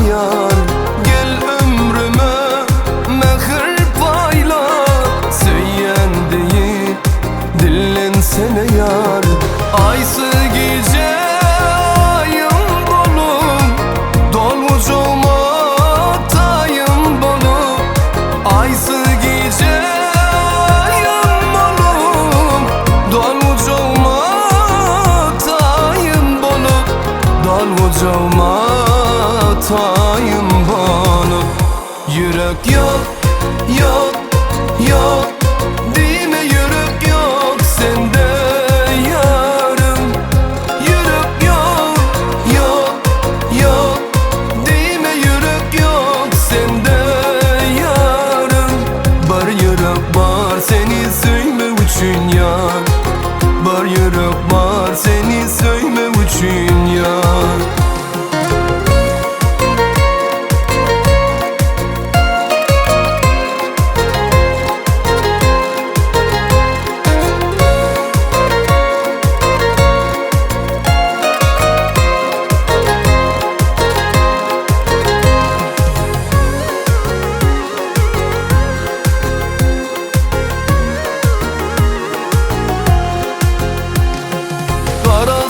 yar. Gel ömrüme mehir payla, söyleyen değil dillensene yar. Aysı gece ayın bolum, dolmucuma tayın bolum. Aysı gece ayın bolum, dolmucuma tayın bolum. Dolmucuma tayın bolum. Yürek yok, yok, yok, dime yürek yok sende yarım. Yürek yok, yok, yok, dime yürek yok sende yarım. Bar yürek var seni söyle üçün yar. Bar yürek var seni söyle üçün yar.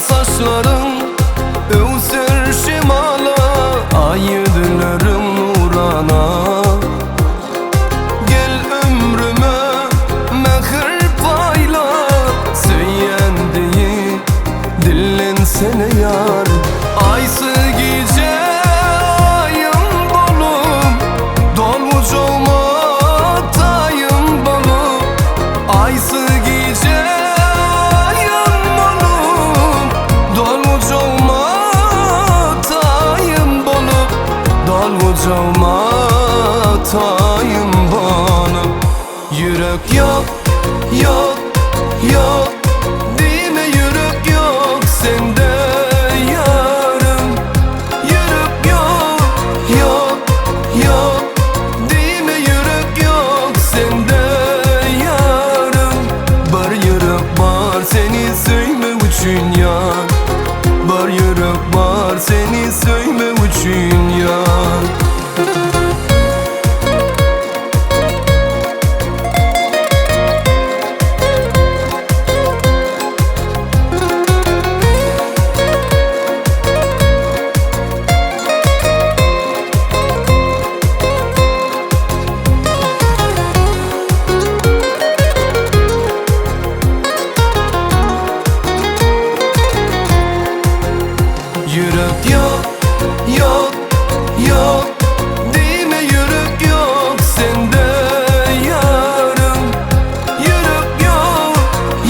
Saçların övser şimala, ayıdlarım nurana. Gel ömrüme mehir payla, söyleyen değil dillensene yar. Aysı gece ayın bolum, dolmucuma tayın bolum. Aysı gece dolmucuma tayın bolum. Yürek yok, yok, yok, dime yürek yok sende yarım. Yürek yok, yok, yok, dime yürek yok sende yarım. Bar yürek var seni söyle üçün yar. Bar yürek var seni söyle üçün yar. Yürek yok, yok, yok, dime yürek yok sende yarım. Yürek yok,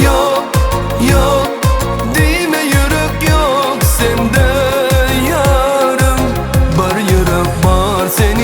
yok, yok, dime yürek yok sende yarım. Bar yürek var seni